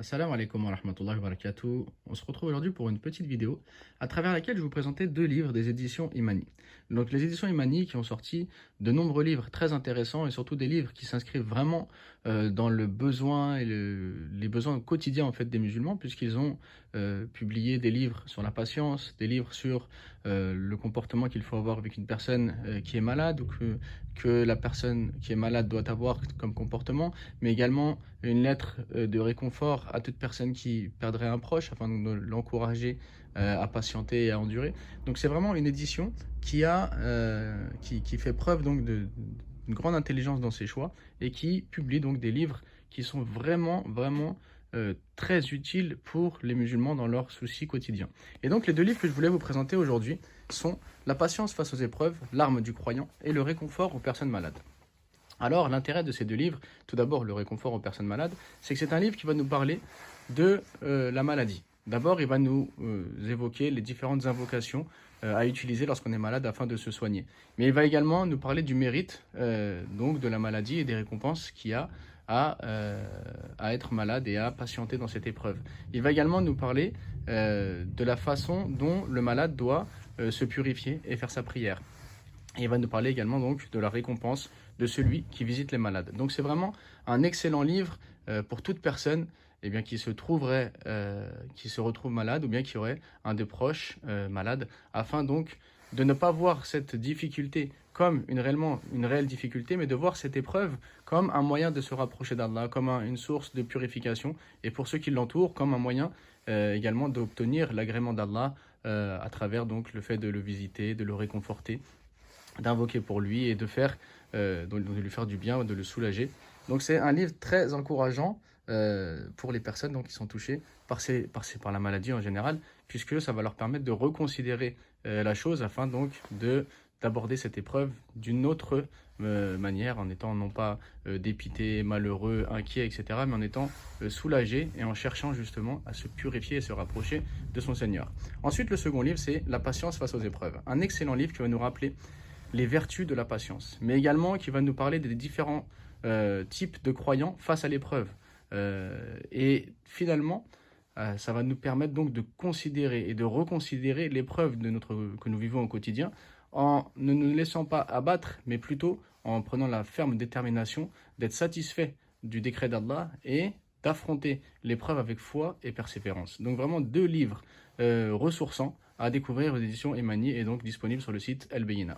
Assalamu alaikum wa rahmatullahi wa barakatuh. On se retrouve aujourd'hui pour une petite vidéo à travers laquelle je vais vous présenter deux livres des éditions Imani. Donc les éditions Imani qui ont sorti de nombreux livres très intéressants et surtout des livres qui s'inscrivent vraiment dans le besoin et les besoins quotidiens en fait des musulmans, puisqu'ils ont publié des livres sur la patience, des livres sur le comportement qu'il faut avoir avec une personne qui est malade ou que la personne qui est malade doit avoir comme comportement, mais également une lettre de réconfort à toute personne qui perdrait un proche afin de l'encourager à patienter et à endurer. Donc c'est vraiment une édition qui fait preuve donc d'une grande intelligence dans ses choix et qui publie donc des livres qui sont vraiment très utiles pour les musulmans dans leurs soucis quotidiens. Et donc les deux livres que je voulais vous présenter aujourd'hui sont La patience face aux épreuves, l'arme du croyant, et Le réconfort aux personnes malades. Alors, l'intérêt de ces deux livres, tout d'abord le réconfort aux personnes malades, c'est que c'est un livre qui va nous parler de la maladie. D'abord, il va nous évoquer les différentes invocations à utiliser lorsqu'on est malade afin de se soigner. Mais il va également nous parler du mérite donc de la maladie et des récompenses qu'il y a à être malade et à patienter dans cette épreuve. Il va également nous parler de la façon dont le malade doit se purifier et faire sa prière. Et il va nous parler également donc de la récompense de celui qui visite les malades. Donc c'est vraiment un excellent livre pour toute personne qui se retrouve malade ou bien qui aurait un des proches malade, afin donc de ne pas voir cette difficulté comme une réelle difficulté, mais de voir cette épreuve comme un moyen de se rapprocher d'Allah, comme une source de purification, et pour ceux qui l'entourent, comme un moyen également d'obtenir l'agrément d'Allah à travers donc le fait de le visiter, de le réconforter, d'invoquer pour lui et de lui faire du bien, de le soulager. Donc c'est un livre très encourageant pour les personnes donc, qui sont touchées par la maladie en général, puisque ça va leur permettre de reconsidérer la chose afin donc d'aborder cette épreuve d'une autre manière, en étant non pas dépité, malheureux, inquiet, etc., mais en étant soulagé et en cherchant justement à se purifier et se rapprocher de son Seigneur. Ensuite, le second livre, c'est La patience face aux épreuves. Un excellent livre qui va nous rappeler les vertus de la patience, mais également qui va nous parler des différents types de croyants face à l'épreuve. Et finalement, ça va nous permettre donc de considérer et de reconsidérer l'épreuve que nous vivons au quotidien, en ne nous laissant pas abattre, mais plutôt en prenant la ferme détermination d'être satisfait du décret d'Allah et d'affronter l'épreuve avec foi et persévérance. Donc vraiment deux livres ressourçants à découvrir aux éditions Imani et donc disponibles sur le site El Beyyina.